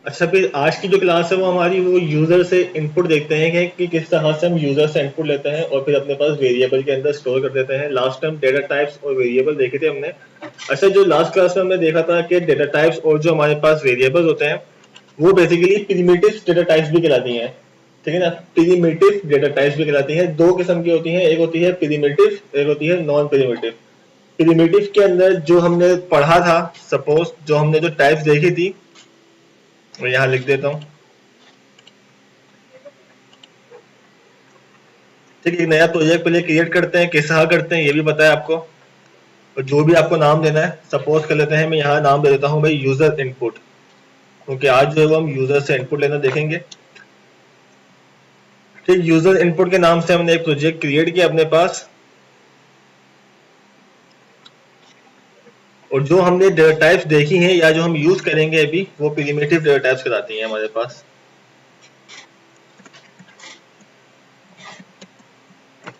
अच्छा, फिर आज की जो क्लास है वो हमारी वो यूजर से इनपुट देखते हैं कि किस तरह से हम यूजर से इनपुट लेते हैं और फिर अपने पास वेरिएबल के अंदर स्टोर कर देते हैं। लास्ट टाइम डेटा टाइप्स और वेरिएबल देखे थे हमने। अच्छा, जो लास्ट क्लास में हमने देखा था कि डेटा टाइप्स और जो हमारे पास वेरिएबल्स होते हैं वो बेसिकली प्रिमिटिव डेटा टाइप्स भी कहलाती हैं। ठीक है ना, प्रिमिटिव डेटा टाइप्स भी कहलाती हैं। दो किस्म की होती हैं, एक होती है प्रिमिटिव, एक होती है नॉन प्रिमिटिव। प्रिमिटिव के अंदर जो हमने पढ़ा था, सपोज जो हमने जो टाइप्स देखी थी, मैं यहाँ लिख देता हूँ। ठीक है, एक नया प्रोजेक्ट पहले क्रिएट करते हैं, किस तरह करते हैं ये भी पता है आपको। और जो भी आपको नाम देना है, सपोज कर लेते हैं, मैं यहाँ नाम दे देता हूँ भाई यूजर इनपुट, क्योंकि आज जो है वो हम यूजर से इनपुट लेना देखेंगे। ठीक, यूजर इनपुट के नाम से हमने एक प्रोजेक्ट क्रिएट किया अपने पास, और जो हमने डेटा टाइप्स देखी हैं या जो हम यूज करेंगे अभी वो प्रिमिटिव डेटा टाइप्स कहलाती हैं हमारे पास।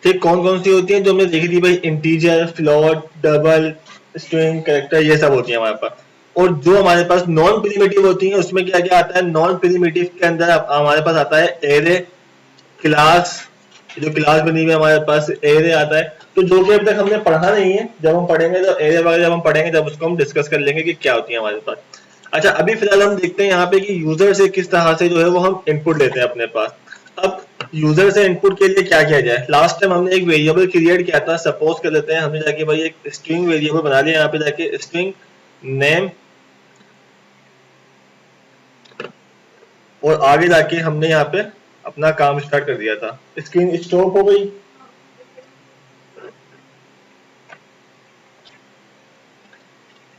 ठीक, कौन कौन सी होती हैं जो हमने देखी थी भाई? Integer, float, double, string, character, ये सब होती है हमारे पास। और जो हमारे पास नॉन प्रिमिटिव होती हैं उसमें क्या क्या आता है? नॉन प्रिमिटिव के अंदर हमारे पास आता है एरे, क्लास, जो क्लास बनी हुई है हमारे पास एरे आता है। तो जो कि अब तक हमने पढ़ा नहीं है, जब हम पढ़ेंगे तो एरे वगैरह जब हम पढ़ेंगे तब उसको हम डिस्कस कर लेंगे कि क्या होती है हमारे पास। अच्छा, अभी फिलहाल हम देखते हैं यहाँ पे कि यूजर से किस तरह से जो है वो हम इनपुट लेते हैं अपने पास। अब यूजर से इनपुट के लिए क्या किया जाए? लास्ट टाइम हमने एक वेरिएबल क्रिएट किया था, सपोज कर लेते हैं हमने जाके भाई एक स्ट्रिंग वेरिएबल बना लिया, यहाँ पे जाके स्ट्रिंग नेम, और आगे जाके हमने यहाँ पे अपना काम स्टार्ट कर दिया था। स्क्रीन स्टॉप हो गई।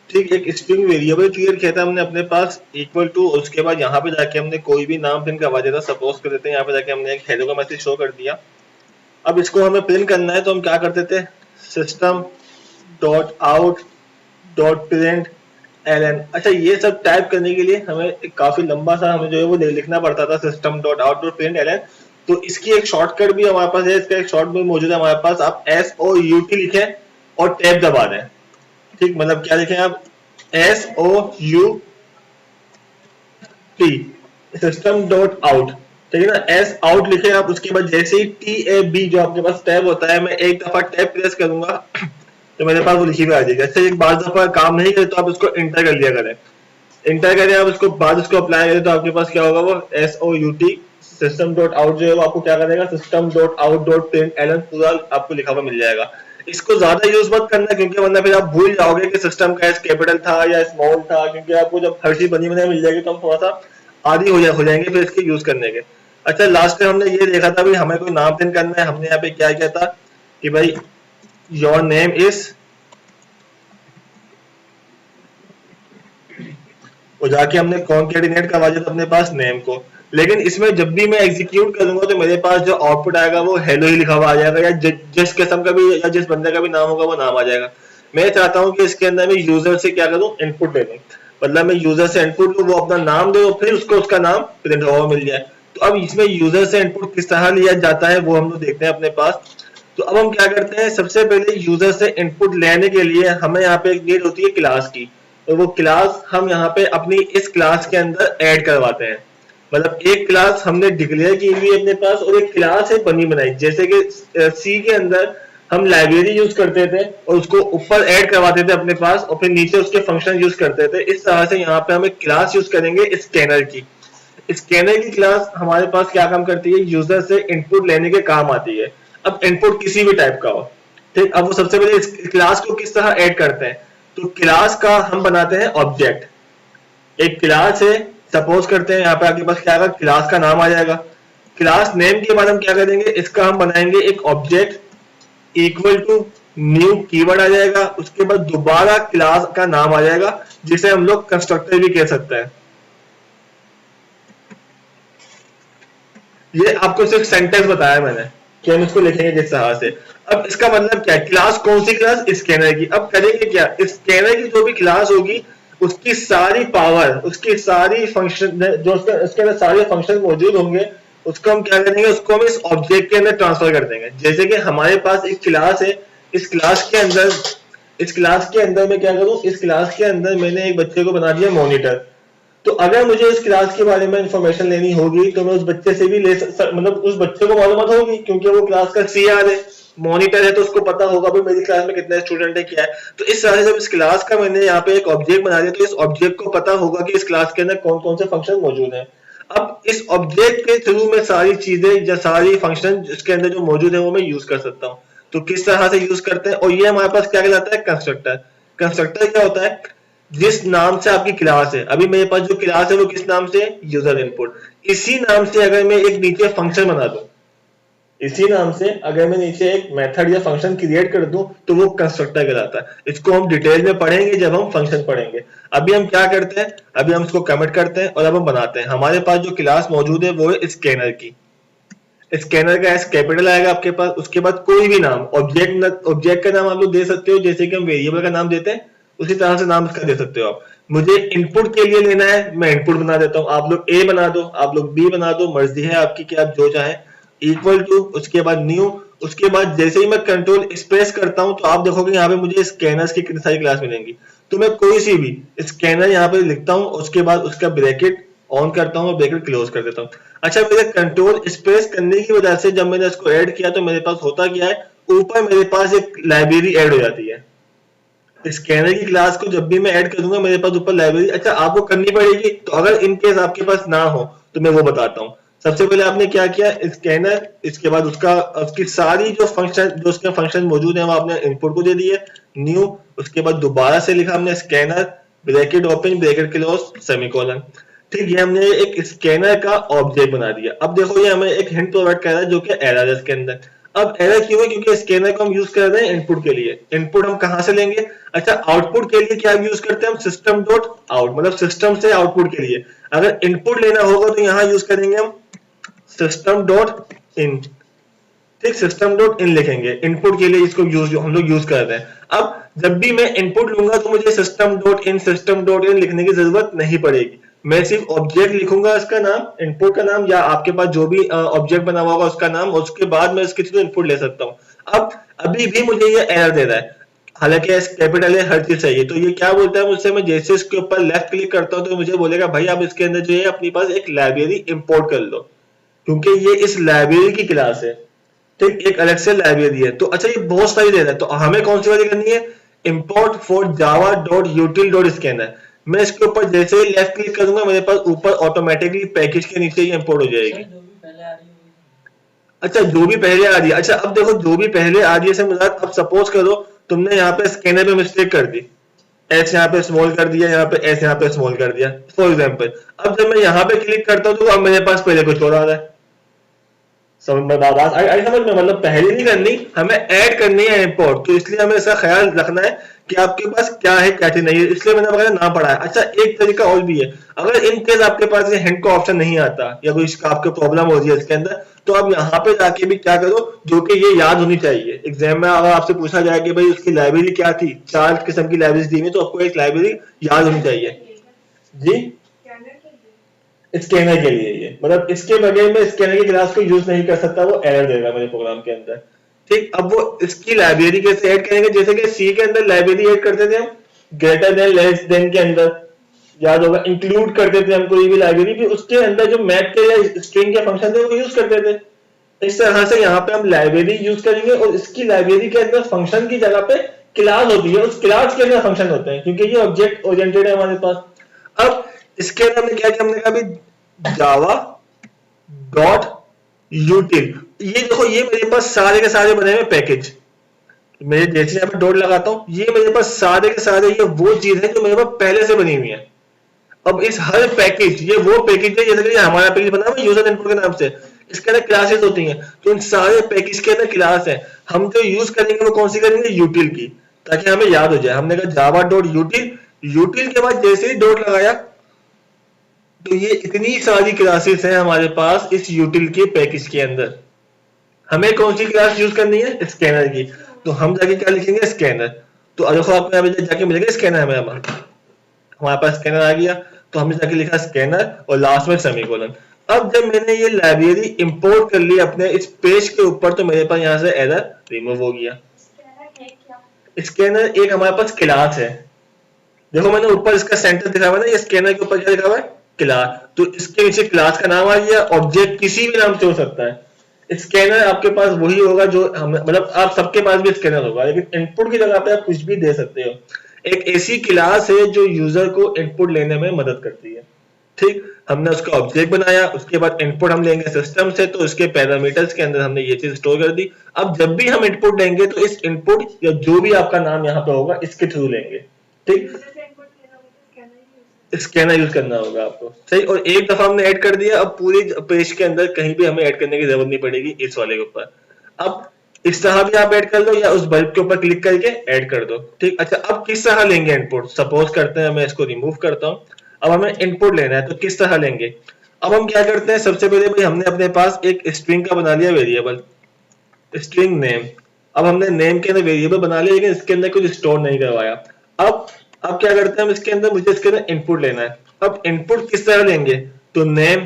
ठीक, एक स्ट्रिंग वेरिएबल क्लियर किया था हमने अपने पास इक्वल टू, उसके बाद यहाँ पे जाके हमने कोई भी नाम प्रिंट करवा दिया था। सपोज कर देते हैं यहाँ पे जाके हमने एक हेलो का मैसेज शो कर दिया। अब इसको हमें प्रिंट करना है तो हम क्या करते थे? System dot out dot print L N. अच्छा, ये सब टाइप करने के लिए हमें काफी लंबा सा हमें जो है वो लिखना पड़ता था, system dot out dot print L N. तो इसकी एक शॉर्टकट भी हमारे पास है, इसका एक शॉर्ट भी मौजूद है हमारे पास। आप SOUT लिखें और टैब दबा दें। ठीक, मतलब क्या लिखें आप? SOUT, system dot out. ठीक है ना, एस आउट लिखे आप, उसके बाद जैसे ही TAB जो आपके पास टैब होता है, मैं एक दफा टैब प्रेस करूंगा तो मेरे पास वो लिखी हुई आ जाएगी। अच्छा, एक बार दफा काम नहीं करे तो आप उसको इंटर कर लिया करें। इंटर करें आप उसको, बाद उसको अप्लाई करें तो आपके पास क्या होगा? वो SOUT, सिस्टम डॉट आउट जो है वो आपको क्या करेगा? System dot out dot print L N पूरा आपको लिखा हुआ मिल जाएगा। इसको ज्यादा यूज मत करना, क्योंकि वरना फिर आप भूल जाओगे कि सिस्टम का एस कैपिटल था या स्मॉल था, क्योंकि आपको जब हर चीज बनी बनाई मिल जाएगी तो हम थोड़ा सा आदी हो जाएंगे फिर इसके यूज करने के। अच्छा, लास्ट टाइम हमने ये देखा था भाई, हमें कोई नाम प्रिंट करना है, हमने यहाँ पे क्या किया था कि भाई योर नेम इज, और जाके हमने कॉन्केटिनेट करवा दिया था अपने पास नेम को। लेकिन इसमें जब भी मैं एग्जीक्यूट करूंगा तो मेरे पास जो आउटपुट आएगा वो हेलो ही लिखा हुआ आ जाएगा, या जिस किस्म का भी या जिस बंदे का भी नाम होगा वो नाम आ जाएगा। मैं चाहता हूं कि इसके अंदर मैं यूजर से क्या करूं? इनपुट ले लूं। मतलब मैं यूजर से इनपुट लूं, वो अपना नाम दे और फिर उसको उसका नाम प्रिंट हुआ मिल जाए। तो अब इसमें यूजर से इनपुट किस तरह लिया जाता है वो हम लोग देखते हैं अपने पास। तो अब हम क्या करते हैं? सबसे पहले यूजर से इनपुट लेने के लिए हमें यहाँ पे एक नीड होती है क्लास की। तो वो क्लास हम यहाँ पे अपनी इस क्लास के अंदर ऐड करवाते हैं। मतलब एक क्लास हमने डिक्लेयर की हुई है अपने पास और एक क्लास है बनी बनाई। जैसे कि सी के अंदर हम लाइब्रेरी यूज करते थे और उसको ऊपर ऐड करवाते थे अपने पास, और फिर नीचे उसके फंक्शन यूज करते थे। इस तरह से यहाँ पे हम एक क्लास यूज करेंगे स्कैनर की। स्कैनर की क्लास हमारे पास क्या काम करती है? यूजर से इनपुट लेने के काम आती है। अब इनपुट किसी भी टाइप का हो, ठीक। अब वो सबसे पहले इस क्लास को किस तरह ऐड करते हैं? तो क्लास का हम बनाते हैं ऑब्जेक्ट। एक क्लास है, सपोज करते हैं यहाँ पे आपके पास क्या आएगा? क्लास का नाम आ जाएगा। क्लास नेम के बाद हम क्या करेंगे? इसका हम बनाएंगे एक object equal to new keyword आ जाएगा। उसके बाद दोबारा क्लास का नाम आ जाएगा, जिसे हम लोग कंस्ट्रक्टर भी कह सकते हैं। ये आपको सिर्फ सेंटेंस बताया मैंने कि हम इसको लिखेंगे जिस तरह से। अब इसका मतलब क्या है? क्लास कौन सी क्लास? स्कैनर की। अब करेंगे क्या? स्कैनर की जो भी क्लास होगी उसकी सारी पावर, उसकी सारी फंक्शन जो उसके अंदर सारे फंक्शन मौजूद होंगे, उसको हम क्या करेंगे? उसको हम इस ऑब्जेक्ट के अंदर ट्रांसफर कर देंगे। जैसे कि हमारे पास एक क्लास है, इस क्लास के अंदर मैं क्या करूं? इस क्लास के अंदर मैंने एक बच्चे को बना दिया मॉनिटर। तो अगर मुझे उस क्लास के बारे में इंफॉर्मेशन लेनी होगी तो मैं उस बच्चे से भी मतलब उस बच्चे को मालूमात होगी क्योंकि वो क्लास का सीआर है, मॉनिटर है, तो उसको पता होगा भाई मेरी क्लास में कितने स्टूडेंट है क्या है। तो इस तरह से जब इस क्लास का मैंने यहाँ पे एक ऑब्जेक्ट बना दिया तो इस ऑब्जेक्ट को पता होगा कि इस क्लास के अंदर कौन कौन से फंक्शन मौजूद है। अब इस ऑब्जेक्ट के थ्रू मैं सारी चीजें या सारी फंक्शन इसके अंदर जो मौजूद है वो मैं यूज कर सकता हूँ। तो किस तरह से यूज करते हैं, और ये हमारे पास क्या कहलाता है, कंस्ट्रक्टर। कंस्ट्रक्टर क्या होता है, जिस नाम से आपकी क्लास है, अभी मेरे पास जो क्लास है वो किस नाम से, यूजर इनपुट, इसी नाम से अगर मैं एक नीचे फंक्शन बना दूं, इसी नाम से अगर मैं नीचे एक मेथड या फंक्शन क्रिएट कर दूं तो वो कंस्ट्रक्टर कहलाता है। इसको हम डिटेल में पढ़ेंगे जब हम फंक्शन पढ़ेंगे। अभी हम क्या करते हैं, अभी हम इसको कमिट करते हैं और अब हम बनाते हैं। हमारे पास जो क्लास मौजूद है वो है स्कैनर की। स्कैनर का एस कैपिटल आएगा आपके पास, उसके बाद कोई भी नाम, ऑब्जेक्ट का नाम आप लोग दे सकते हो जैसे कि हम वेरिएबल का नाम देते हैं उसी तरह से नाम इसका दे सकते हो आप। मुझे इनपुट के लिए लेना है, मैं इनपुट बना देता हूं, आप लोग ए बना दो, आप लोग बी बना दो, मर्जी है आपकी कि आप जो चाहे। इक्वल टू, उसके बाद न्यू, उसके बाद जैसे ही मैं कंट्रोल स्पेस करता हूं तो आप देखोगे यहाँ पे मुझे स्कैनर्स की कितनी सारी क्लास मिलेंगी। तो मैं कोई सी भी स्कैनर यहाँ पे लिखता हूँ, उसके बाद उसका ब्रैकेट ऑन करता हूँ और ब्रैकेट क्लोज कर देता हूँ। अच्छा, मेरे कंट्रोल स्पेस करने की वजह से जब मैंने इसको ऐड किया तो मेरे पास होता क्या है, ऊपर मेरे पास एक लाइब्रेरी ऐड हो जाती है। स्कैनर की क्लास को जब भी मैं ऐड करूंगा मेरे पास ऊपर लाइब्रेरी, अच्छा आपको करनी पड़ेगी, तो अगर इन केस आपके पास ना हो तो मैं वो बताता हूँ। सबसे पहले आपने क्या किया, स्कैनर, इसके बाद उसका उसकी सारी जो फंक्शन, जो उसके फंक्शन मौजूद है वो आपने इनपुट को दे दिए, न्यू, उसके बाद दोबारा से लिखा हमने scanner, bracket open, bracket close, semicolon. ठीक, ये हमने एक स्कैनर का ऑब्जेक्ट बना दिया। अब देखो ये हमें एक हिंट प्रोवाइड कर रहा है जो कि एरर है इसके अंदर। अब एरर क्यों है, क्योंकि स्कैनर को हम यूज कर रहे हैं इनपुट के लिए। इनपुट हम कहां से लेंगे, अच्छा आउटपुट के लिए क्या यूज करते हैं हम, सिस्टम डॉट आउट, मतलब सिस्टम से आउटपुट के लिए अगर इनपुट लेना होगा तो यहां यूज करेंगे हम सिस्टम डॉट इन। ठीक, सिस्टम डॉट इन लिखेंगे इनपुट के लिए, इसको हम लोग यूज कर रहे हैं। अब जब भी मैं इनपुट लूंगा तो मुझे सिस्टम डॉट इन लिखने की जरूरत नहीं पड़ेगी। मैं सिर्फ ऑब्जेक्ट लिखूंगा, इसका नाम, इनपुट का नाम, या आपके पास जो भी ऑब्जेक्ट बना हुआ होगा उसका नाम, और उसके बाद मैं इसके थ्रू इनपुट ले सकता हूं। अब अभी भी मुझे ये एरर दे रहा है, हालांकि एस कैपिटल है, हर चीज चाहिए। तो ये क्या बोलता है मुझसे, मैं जैसे इसके ऊपर लेफ्ट क्लिक करता हूं तो मुझे बोलेगा भाई आप इसके अंदर जो है अपनी पास एक लाइब्रेरी इंपोर्ट कर लो, क्योंकि ये इस लाइब्रेरी की क्लास है। ठीक, एक अलग से लाइब्रेरी है। तो अच्छा ये बहुत सारी दे रहा है, तो हमें कौन सी वाली करनी है, import for Java dot यूटिल dot scanner. मैं इसके ऊपर जैसे ही लेफ्ट क्लिक करूंगा मेरे पास ऊपर ऑटोमेटिकली पैकेज के नीचे ही इंपोर्ट हो जाएगी। अच्छा, जो भी पहले आ रही है, अच्छा अब देखो जो भी पहले आ रही है से मुराद, अब सपोज करो तुमने यहाँ पे स्कैनर में मिस्टेक कर दी, एस यहाँ पे स्मॉल कर दिया, यहाँ पे एस यहाँ पे स्मॉल कर दिया फॉर एग्जाम्पल। अब जब मैं यहाँ पे क्लिक करता हूँ तो अब मेरे पास पहले कुछ और आ रहा है। समझ में बात आई समझ में, मतलब पहले नहीं करनी, हमें ऐड करनी है इंपोर्ट, तो इसलिए हमें इसका ख्याल रखना है कि आपके पास क्या है क्या चीज नहीं है, इसलिए मैंने वगैरह नाम पढ़ा है। अच्छा एक तरीका और भी है, अगर इन केस आपके पास ये हिंट का ऑप्शन नहीं आता या कोई आपको प्रॉब्लम हो रही है इसके अंदर, तो आप यहाँ पे जाके भी क्या करो, जो कि ये याद होनी चाहिए। एग्जाम में अगर आपसे पूछा जाए कि भाई उसकी लाइब्रेरी क्या थी, 4 किस्म की लाइब्रेरी दी हुई, तो आपको एक लाइब्रेरी याद होनी चाहिए जी, स्कैनर के लिए। ये मतलब इसके बगैर मैं स्कैनर की क्लास को यूज नहीं कर सकता, वो एरर देगा मेरे प्रोग्राम के अंदर। ठीक, अब वो इसकी लाइब्रेरी कैसे ऐड करेंगे, जैसे कि सी के अंदर लाइब्रेरी ऐड करते थे हम ग्रेटर देन लेस देन के अंदर, याद होगा, इंक्लूड करते थे हम कोई भी लाइब्रेरी, फिर उसके अंदर जो मैथ के या स्ट्रिंग के फंक्शन थे वो यूज करते थे। इस तरह से यहाँ पे हम लाइब्रेरी यूज करेंगे और इसकी लाइब्रेरी के अंदर फंक्शन की जगह पे क्लास होती है, उस क्लास के अंदर फंक्शन होते हैं, क्योंकि ये ऑब्जेक्ट ओरिएंटेड है हमारे पास। अब इसके अंदर हमने क्या किया, हमने कहा भी जावा डॉट यूटिल, ये देखो ये मेरे पास सारे के सारे बने हुए पैकेज, मेरे जैसे यहाँ पे डॉट लगाता हूँ ये मेरे पास सारे के सारे ये वो चीज है जो मेरे पास पहले से बनी हुई है। अब इस हर पैकेज, ये वो पैकेज है जैसे कि हमारा पैकेज बना हुआ यूजर इनपुट के नाम से, इसके अंदर क्लासेस होती हैं, तो इन सारे पैकेज के अंदर क्लास है। हम जो यूज करेंगे वो कौन सी करेंगे, यूटिल की, ताकि हमें याद हो जाए। हमने कहा जावा डॉट यूटिल, यूटिल के बाद जैसे ही डॉट लगाया तो ये इतनी सारी क्लासेस हैं हमारे पास इस यूटिल के पैकेज के अंदर। हमें कौन सी क्लास यूज करनी है, स्कैनर की, तो हम जाके क्या लिखेंगे, स्कैनर। तो देखो आपको यहाँ पे जाके मिलेगा स्कैनर, हमारे पास स्कैनर आ गया, तो हमने जाके लिखा स्कैनर और लास्ट में सेमीकोलन। अब जब मैंने ये लाइब्रेरी इंपोर्ट कर ली अपने इस पेज के ऊपर तो मेरे पास यहाँ से एरर रिमूव हो गया। स्कैनर एक हमारे पास क्लास है देखो मैंने ऊपर इसका सेंटर दिखा हुआ है ना, ये स्कैनर के ऊपर क्या लिखा हुआ है, क्लास। तो इसके नीचे क्लास का नाम आ गया, ऑब्जेक्ट किसी भी नाम से हो सकता है। स्कैनर आपके पास वही होगा जो हम, मतलब आप सबके पास भी स्कैनर होगा, लेकिन इनपुट की जगह पे आप कुछ भी दे सकते हो। एक ऐसी क्लास है जो यूजर को इनपुट लेने में मदद करती है। ठीक, हमने उसका ऑब्जेक्ट बनाया, उसके बाद इनपुट हम लेंगे सिस्टम से, तो उसके पैरामीटर्स के अंदर हमने ये चीज स्टोर कर दी। अब जब भी हम इनपुट लेंगे तो इस इनपुट या जो भी आपका नाम यहाँ पे होगा इसके थ्रू लेंगे। ठीक, स्कैनर यूज करना होगा आपको, सही। और एक दफा हमने ऐड कर दिया, अब पूरी पेज के अंदर कहीं भी हमें ऐड करने की जरूरत नहीं पड़ेगी इस वाले के ऊपर। अब इस तरह भी आप ऐड कर लो या उस बल्ब के ऊपर क्लिक करके ऐड कर दो। ठीक, अच्छा अब किस तरह लेंगे इनपुट, सपोज करते हैं मैं इसको रिमूव करता हूं। अब हमें इनपुट लेना है तो किस तरह लेंगे। अब हम क्या करते हैं, सबसे पहले भाई हमने अपने पास एक स्ट्रिंग का बना लिया वेरिएबल, स्ट्रिंग नेम। अब हमने नेम के अंदर वेरिएबल बना लिया, लेकिन इसके अंदर कुछ स्टोर नहीं करवाया। अब अब क्या करते हैं हम इसके अंदर, मुझे इसके अंदर इनपुट लेना है। अब इनपुट किस तरह लेंगे, तो नेम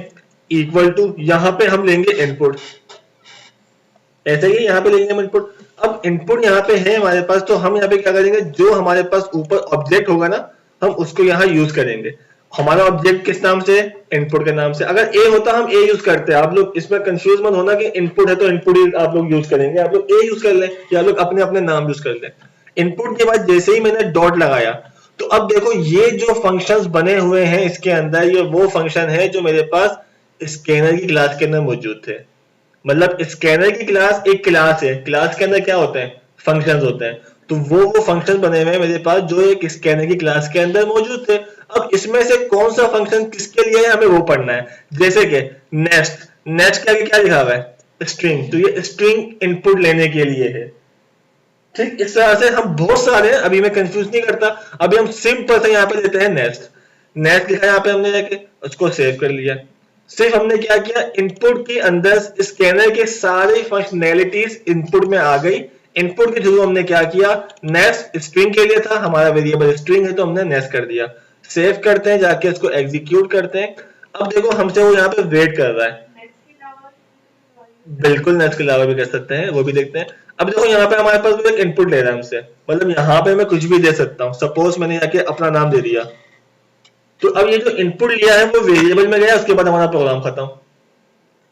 इक्वल टू, यहां पे हम लेंगे इनपुट, ऐसे ही यहाँ पे लेंगे हम इनपुट। अब इनपुट यहाँ पे है हमारे पास, तो हम यहाँ पे क्या करेंगे, जो हमारे पास ऊपर ऑब्जेक्ट होगा ना, हम उसको यहाँ यूज करेंगे। हमारा ऑब्जेक्ट किस नाम से, इनपुट के नाम से। अगर ए होता हम ए यूज करते हैं, आप लोग इसमें कंफ्यूज मत होना कि इनपुट है तो इनपुट ही आप लोग यूज करेंगे, आप लोग ए यूज कर लें या लोग अपने अपने नाम यूज कर लें। इनपुट के बाद जैसे ही मैंने डॉट लगाया, तो अब देखो ये जो फंक्शंस बने हुए हैं इसके अंदर, ये वो फंक्शन है जो मेरे पास स्कैनर की क्लास के अंदर मौजूद थे। मतलब स्कैनर की क्लास एक क्लास है, क्लास के अंदर क्या होते हैं, फंक्शंस होते हैं। तो वो फंक्शन बने हुए हैं मेरे पास जो एक स्कैनर की क्लास के अंदर मौजूद थे। अब इसमें से कौन सा फंक्शन किसके लिए है हमें वो पढ़ना है। जैसे कि नेक्स्ट, नेक्स्ट के आगे क्या लिखा हुआ है, स्ट्रिंग, तो ये स्ट्रिंग इनपुट लेने के लिए है। ठीक, इस तरह से हम बहुत सारे हैं, अभी मैं कंफ्यूज नहीं करता। अभी हम सिंपल से यहाँ पे देते हैं नेक्स्ट, नेक्स्ट लिखा यहाँ पे हमने जाके, उसको सेव कर लिया। सिर्फ हमने क्या किया, इनपुट के अंदर स्कैनर के सारे फंक्शनैलिटीज इनपुट में आ गई। इनपुट के थ्रू हमने क्या किया, नेक्स्ट स्ट्रिंग के लिए था, हमारा वेरिएबल स्ट्रिंग है तो हमने नेक्स्ट कर दिया। सेव करते हैं, जाके इसको एग्जीक्यूट करते हैं। अब देखो हमसे वो यहाँ पे वेट कर रहा है, बिल्कुल नेक्स्ट के अलावा भी कर सकते हैं, वो भी देखते हैं। अब देखो यहाँ पे हमारे पास भी एक इनपुट ले रहा है हमसे, मतलब यहाँ पे मैं कुछ भी दे सकता हूँ। सपोज मैंने जाके अपना नाम दे दिया, तो अब ये जो इनपुट लिया है वो वेरिएबल में गया, उसके बाद हमारा प्रोग्राम खत्म।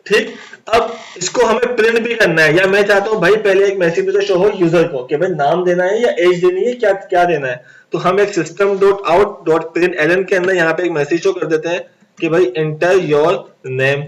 ठीक, अब इसको हमें प्रिंट भी करना है, या मैं चाहता हूं भाई पहले एक मैसेज तो शो हो यूजर को कि भाई नाम देना है या एज देनी है, क्या क्या देना है। तो हम एक system dot out dot print L N के अंदर यहाँ पे एक मैसेज शो कर देते हैं कि भाई inter your name,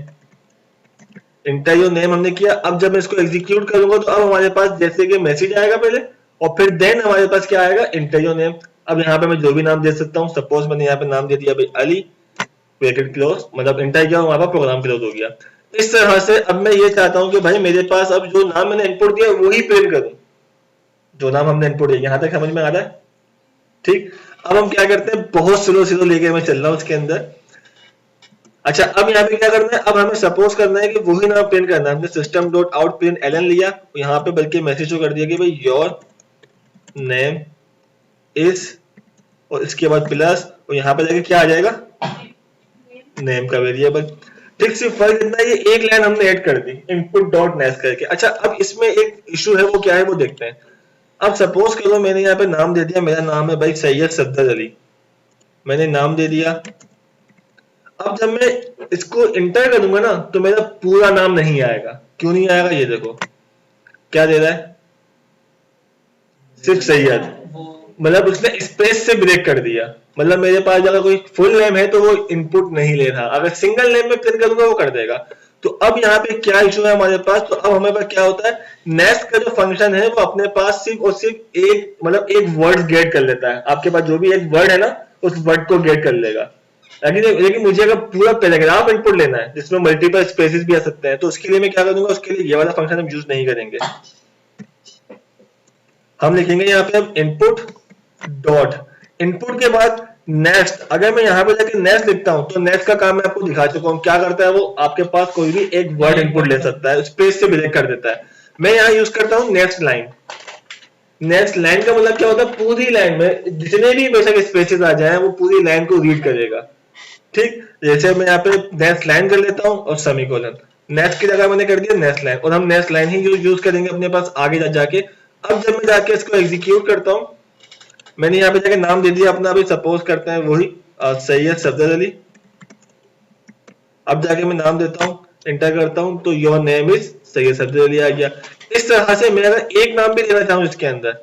inter your name हमने किया। अब जब मैं इसको एग्जीक्यूट करूंगा तो अब हमारे पास जैसे कि मैसेज आएगा पहले, और फिर देन हमारे पास क्या आएगा, इंटर योर नेम। अब यहाँ पे मैं जो भी नाम दे सकता हूँ, सपोज मैंने यहाँ पे नाम दे दिया भाई अली, ब्रैकेट क्लोज, मतलब इंटर किया, हमारा प्रोग्राम क्लोज हो गया। इस तरह से अब मैं ये चाहता हूं कि भाई मेरे पास अब जो नाम मैंने इनपुट दिया वही प्रिंट करूं, जो नाम हमने इनपुट दिया। यहां तक समझ में आ रहा है। ठीक, अब हम क्या करते हैं, बहुत स्लो स्लो लेके मैं चल रहा हूं उसके अंदर। अच्छा, अब यहाँ पे क्या करना है, अब हमें सपोज करना है कि वही नाम प्रिंट करना है। हमने system dot out print L N लिया, यहाँ पे बल्कि मैसेज कर दिया कि भाई योर नेम इज, और इसके बाद प्लस, और यहाँ पे जाके क्या आ जाएगा, नेम का वेरिएबल। ठीक, सिर्फ फर्क इतना, ये एक लाइन हमने ऐड कर दी इनपुट डॉट नेक्स्ट करके। अच्छा, अब इसमें एक इशू है, वो क्या है वो देखते हैं। अब सपोज करो मैंने यहाँ पे नाम दे दिया, मेरा नाम है भाई सैयद सफदर अली, मैंने नाम दे दिया। अब जब मैं इसको इंटर करूंगा ना तो मेरा पूरा नाम नहीं आएगा। क्यों नहीं आएगा, ये देखो क्या दे रहा है, सिर्फ सैयद, मतलब उसने स्पेस से ब्रेक कर दिया। मतलब मेरे पास अगर कोई फुल नेम है तो वो इनपुट नहीं ले रहा, अगर सिंगल नेम में प्रिंट करूंगा वो कर देगा। तो अब यहाँ पे क्या इशू है हमारे पास, तो अब हमारे पास क्या होता है, नेक्स्ट का जो फंक्शन है वो अपने पास सिर्फ और सिर्फ एक, मतलब एक वर्ड गेट कर लेता है। आपके पास जो भी एक वर्ड है ना, उस वर्ड को गेट कर लेगा। लेकिन मुझे अगर पूरा पैराग्राफ इनपुट लेना है जिसमें मल्टीपल स्पेसेस भी आ सकते हैं, तो उसके लिए मैं क्या करूंगा, उसके लिए ये वाला फंक्शन हम यूज नहीं करेंगे। हम लिखेंगे यहाँ पे अब इनपुट डॉट, इनपुट के बाद नेक्स्ट। अगर मैं यहाँ पे जाके नेक्स्ट लिखता हूं तो नेक्स्ट का काम मैं आपको दिखा चुका हूँ, क्या करता है वो, आपके पास कोई भी एक वर्ड इनपुट ले सकता है, स्पेस से ब्रेक कर देता है। मैं यहाँ यूज करता हूँ नेक्स्ट लाइन। नेक्स्ट लाइन का मतलब क्या होता है, पूरी लाइन में जितने भी बेशक स्पेसेस आ जाए वो पूरी लाइन को रीड करेगा। ठीक, जैसे मैं यहाँ पे नेक्स्ट लाइन कर लेता हूँ और सेमीकोलन, नेक्स्ट की जगह मैंने कर दिया नेक्स्ट लाइन, और हम नेक्स्ट लाइन ही यूज करेंगे अपने पास आगे जाके। अब जब मैं जाके इसको एग्जीक्यूट करता हूँ, मैंने यहाँ पे जाके नाम दे दिया अपना, अभी सपोज करते हैं वही सैयद सफदर अली। अब जाके मैं नाम देता हूँ, एंटर करता हूँ, तो your name is Syed Safdar Ali आ गया। इस तरह से मैं अगर एक नाम भी देना चाहूँ इसके अंदर,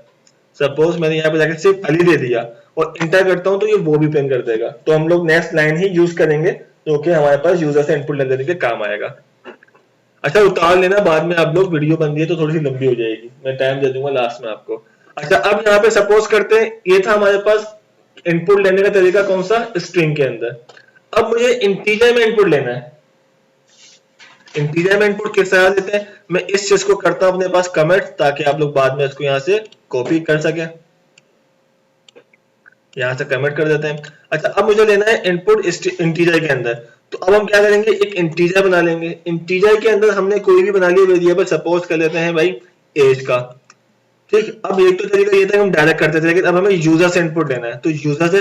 सपोज मैंने यहाँ पे जाके सिर्फ अली दे दिया और इंटर करता हूँ, तो ये वो भी प्रिंट कर देगा। तो हम लोग नेक्स्ट लाइन ही यूज करेंगे जो कि हमारे पास यूजर से इनपुट लेने के काम आएगा। अच्छा उतार लेना, बाद में आप लोग, वीडियो बन रही है तो थोड़ी सी लंबी हो जाएगी, मैं टाइम दे दूंगा लास्ट में आपको। अच्छा अब यहाँ पे सपोज करते हैं ये था हमारे पास इनपुट लेने का तरीका कौन सा, स्ट्रिंग के अंदर। अब मुझे इंटीजर में इनपुट लेना है। इंटीजर में इनपुट किस तरह देते हैं, मैं इस चीज को करता हूं अपने पास कमेंट, ताकि आप लोग बाद में इसको यहां से कॉपी कर सके। यहां से कमेंट कर देते हैं। अच्छा अब मुझे लेना है इनपुट इंटीजर के अंदर, तो अब हम क्या करेंगे, एक इंटीजर बना लेंगे। इंटीजर के अंदर हमने कोई भी बना लिया वेरिएबल, सपोज कर लेते हैं भाई एज का। ठीक, अब एक तो तरीका ये था हम डायरेक्ट करते थे, लेकिन अब हमें यूजर से इनपुट लेना है, तो यूजर से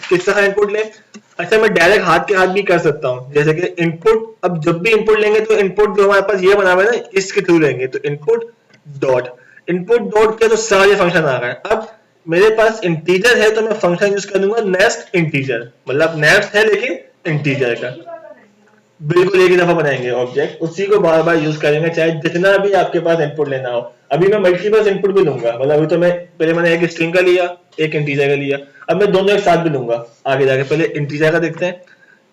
किस तरह इनपुट लें। अच्छा मैं डायरेक्ट हाथ के हाथ भी कर सकता हूं, जैसे कि इनपुट, अब जब भी इनपुट लेंगे तो इनपुट जो हमारे पास ये बना हुआ है ना, इसके थ्रू लेंगे, तो इनपुट डॉट के तो सारे फंक्शन आ गए। अब मेरे पास इंटीजर है तो मैं फंक्शन यूज कर दूंगा नेक्स्ट इंटीजर, मतलब नेक्स्ट है लेकिन इंटीजर का। बिल्कुल एक ही दफा बनाएंगे ऑब्जेक्ट, उसी को बार बार यूज करेंगे, चाहे जितना भी आपके पास इनपुट लेना हो। अभी मैं मल्टीपल इनपुट भी लूंगा, मतलब अभी तो मैं पहले मैंने एक स्ट्रिंग का लिया, एक इंटीजर का लिया, अब मैं दोनों एक साथ भी लूंगा आगे जाके। पहले इंटीजर का देखते हैं।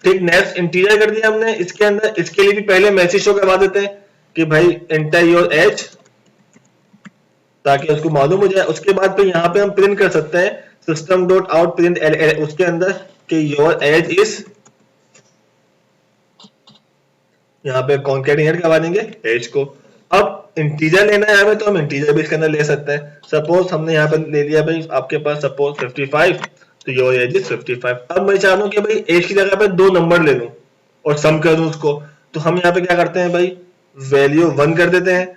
ठीक, नेक्स्ट इंटीजर कर दिया हमने इसके अंदर। इसके लिए भी पहले मैसेज शो करवा देते हैं कि भाई एंटर योर एज, ताकि उसको मालूम हो जाए। उसके बाद फिर यहाँ पे हम प्रिंट कर सकते हैं सिस्टम डॉट आउट प्रिंट उसके अंदर कि योर एज इज, यहाँ पे कॉन्केटिनेट करवा देंगे एज को। अब इंटीजर लेना है हमें, तो हम इंटीजर भी इसके अंदर ले सकते हैं। सपोज हमने यहाँ पे ले लिया भाई आपके पास सपोज 55, तो योर एज इज 55। अब मैं चाहता हूँ कि भाई एज की जगह पे 2 नंबर ले लूं और सम कर दूं उसको, तो हम यहाँ पे क्या करते हैं भाई, वैल्यू 1 कर देते हैं,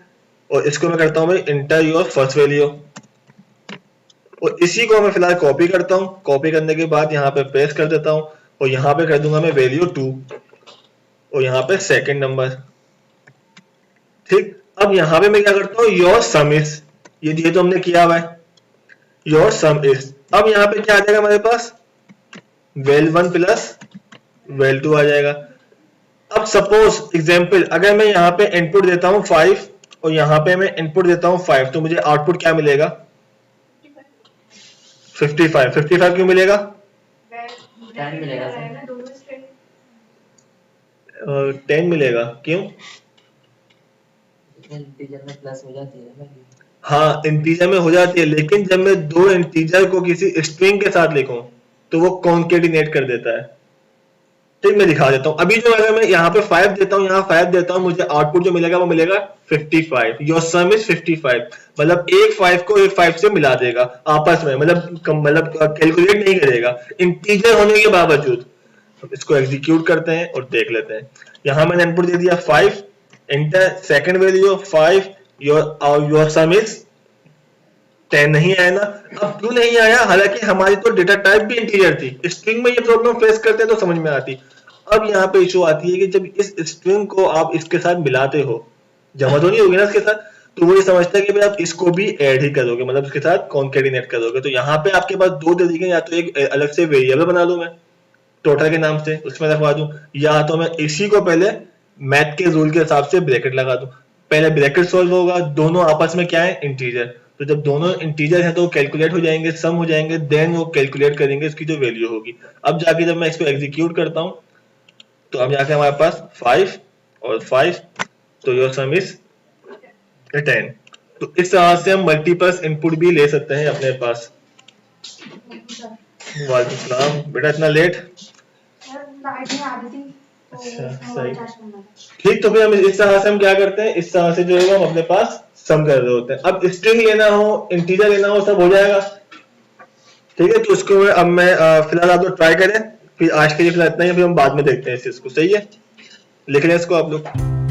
और इसको मैं करता हूँ भाई इंटर योर फर्स्ट वैल्यू, और इसी को मैं फिलहाल कॉपी करता हूँ। कॉपी करने के बाद यहाँ पे पेस्ट कर देता हूँ, और यहाँ पे कर दूंगा मैं वैल्यू 2, और यहाँ पे सेकंड नंबर। ठीक, अब यहाँ पे मैं क्या करता हूँ, योर सम इज, ये तो हमने किया हुआ है, योर सम इज। अब यहाँ पे क्या आ जाएगा हमारे पास, वेल 1 प्लस वेल 2 आ जाएगा। अब सपोज एग्जांपल, अगर मैं यहाँ पे इनपुट देता हूँ 5 और यहाँ पे मैं इनपुट देता हूँ 5, तो मुझे आउटपुट क्या मिलेगा, 55। 55 क्यों मिलेगा, 10 मिलेगा सर। 10 मिलेगा, क्यों, इंटीजर में प्लस हो जाती है ना। हाँ इंटीजर में हो जाती है, लेकिन जब मैं 2 इंटीजर को किसी स्ट्रिंग के साथ लिखूं तो वो कॉन्केटिनेट कर देता है। ठीक, मैं दिखा देता हूँ। अभी जो अगर मैं यहाँ पे 5 देता हूँ, यहाँ 5 देता हूँ, मुझे आउटपुट जो मिलेगा वो मिलेगा 55। योर सम इज 55, मतलब एक 5 को एक 5 से मिला देगा आपस में, मतलब कैलकुलेट नहीं करेगा इंटीजर होने के बावजूद। इसको एग्जीक्यूट करते हैं और देख लेते हैं। यहाँ मैंने इनपुट दे दिया 5, enter, second value 5, your some is 10 नहीं आया ना। अब क्यों नहीं आया, हालांकि हमारी तो डेटा टाइप भी इंटीजर थी। स्ट्रिंग में ये प्रॉब्लम फेस करते हैं तो समझ में आती। अब यहाँ पे इशू आती है कि जब इस स्ट्रिंग को आप इसके साथ मिलाते हो, जमा तो नहीं होगी ना इसके साथ, तो वो ये समझता है कि भाई आप इसको भी ऐड ही करोगे, मतलब इसके साथ कॉन्केटिनेट करोगे। तो यहाँ पे आपके पास 2 तरीके, या तो एक अलग से वेरिएबल बना लूं मैं टोटल के नाम से, उसमें रखवा दूं, या तो मैं इसी को पहले मैथ के रूल के हिसाब से ब्रैकेट लगा दूं। पहले ब्रैकेट सॉल्व होगा, दोनों आपस में क्या है, इंटीजर, तो जब दोनों इंटीजर है तो कैलकुलेट हो जाएंगे, सम हो जाएंगे, देन वो कैलकुलेट करेंगे इसकी जो वैल्यू होगी। अब जाके जब मैं इसको एग्जीक्यूट करता हूं, तो अब जाके हमारे पास 5 और 5, तो योर सम इज 10। तो इस तरह से हम मल्टीपल इनपुट भी ले सकते हैं अपने पास। वालेकुम सलाम बेटा, इतना लेट। अच्छा सही, ठीक। तो फिर हम इस तरह से हम क्या करते हैं, इस तरह से जो है हम अपने पास सम कर रहे होते हैं। अब स्ट्रिंग लेना हो, इंटीजर लेना हो, सब हो जाएगा। ठीक है, तो उसको अब मैं फिलहाल आप लोग ट्राई करें, फिर आज के लिए फिलहाल इतना ही, फिर हम बाद में देखते हैं इस चीज को। सही है, लिख लें इसको आप लोग।